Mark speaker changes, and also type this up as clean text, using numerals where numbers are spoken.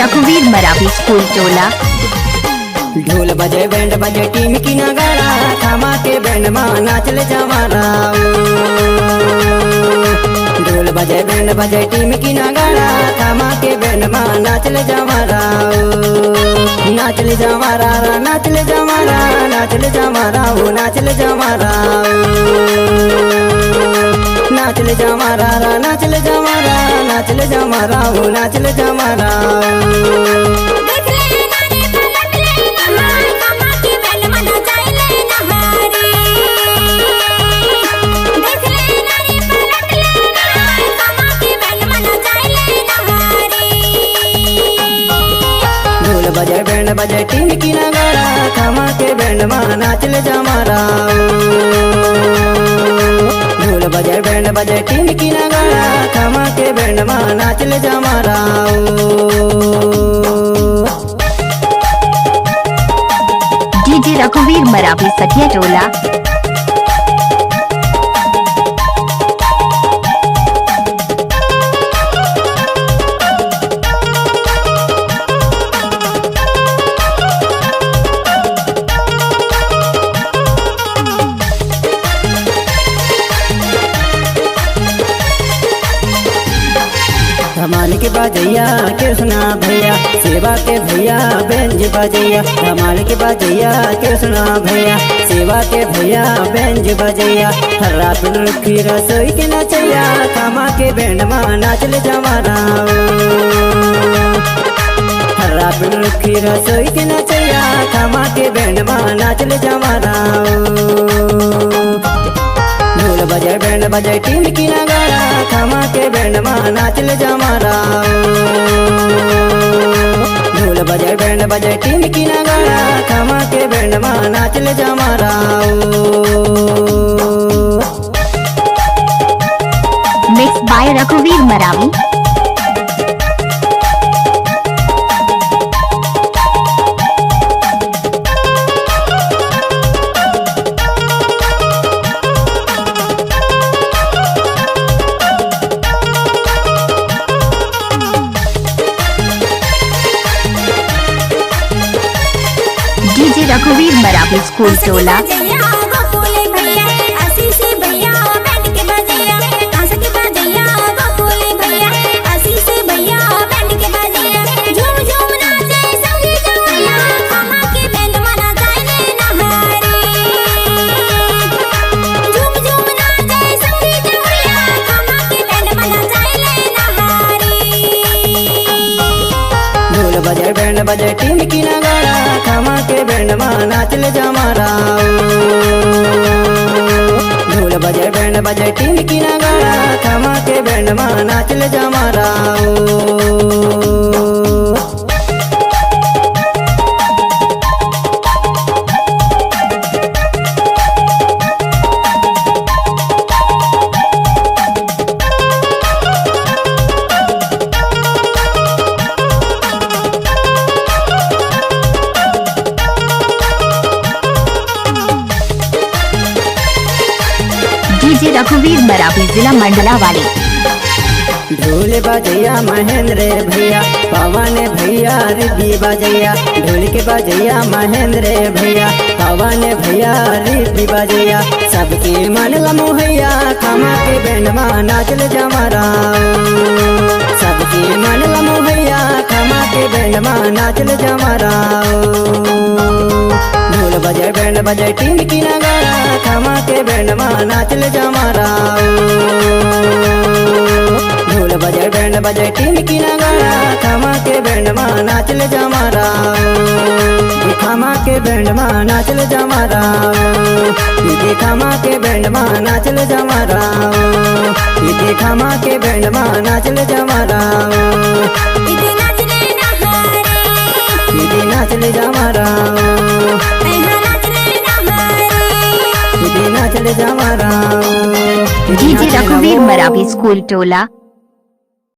Speaker 1: रघुवीर मरावी स्कूल टोला।
Speaker 2: ढोल बजे बैंड बजे टीम की नगाड़ा, थामा के बैंड मां नाचल जमारा। ढोल बजे बैंड बजे टीम की नगाड़ा, थामा के बैंड मां नाचल जमारा। नाचल जमारा नाचल जमारा नाचल जमारा वो नाचल जमारा। नाचल जमारा नाचल जमारा नाचल जमारा वो नाचल जमारा। बजे बैंड बजे टीम की नगाड़ा, थामा के बैंड मां नाचल जमारा। ढोल बजे बैंड बजे टीम की नगाड़ा, थामा के बैंड मां नाचल जमारा।
Speaker 1: डीजे रघुवीर मरावी सतिया टोला।
Speaker 2: धमाल के बाजैया कृष्णा भैया, सेवा के भैया बेंज बजैया। धमाल के बाजैया कृष्णा भैया, सेवा के भैया बेंज बजैया। हर रात रुखी रसोई के नचैया, थामा के बैंड मां नाचल जमारा। हर रात रुखी रसोई के नचैया, थामा के बैंड मां नाचल जमारा। ढोल बजे बैंड बजे टीम की नगाड़ा, थामा के बैंड मां नाचल जमारा। ढोल बजे बैंड बजे टीम की नगाड़ा, थामा के बैंड मां नाचल जमारा।
Speaker 1: मिक्स बाय रघुवीर मरावी। डीजे रघुवीर मरावी स्कूल टोला।
Speaker 2: ढोल बजे बैंड बजे टीम की नगाड़ा, थामा के बैंड मां नाचल जमारा। ढोल बजे बैंड बजे टीम की नगाड़ा, थामा के बैंड मां नाचल जमारा।
Speaker 1: डीजे रघुवीर मरावी जिला मंडला वाली।
Speaker 2: ढोल बजैया महेंद्र भैया, पवन भैया रिद्धि बजैया। ढोल के बजैया महेंद्र भैया, पवन भैया रिद्धि बजैया। सबके मन लमोहैया, थामा के बैंड मां नाचल जमारा। सबके मन लमोहैया, थामा के बैंड मां नाचल जमारा। ढोल बजे बैंड बजे टीम की नगाड़ा, थामा के बैंड मां नाचल जमारा। ढोल बजे बैंड बजे टीम की नगाड़ा, थामा के बैंड मां नाचल जमारा। थामा के बैंड मां नाचल जमारा। थामा के बैंड मां नाचल जमारा। थामा के बैंड मां नाचल जमारा। नाचल जमारा। नाचल जमारा।
Speaker 1: डीजे रघुवीर मरावी स्कूल टोला।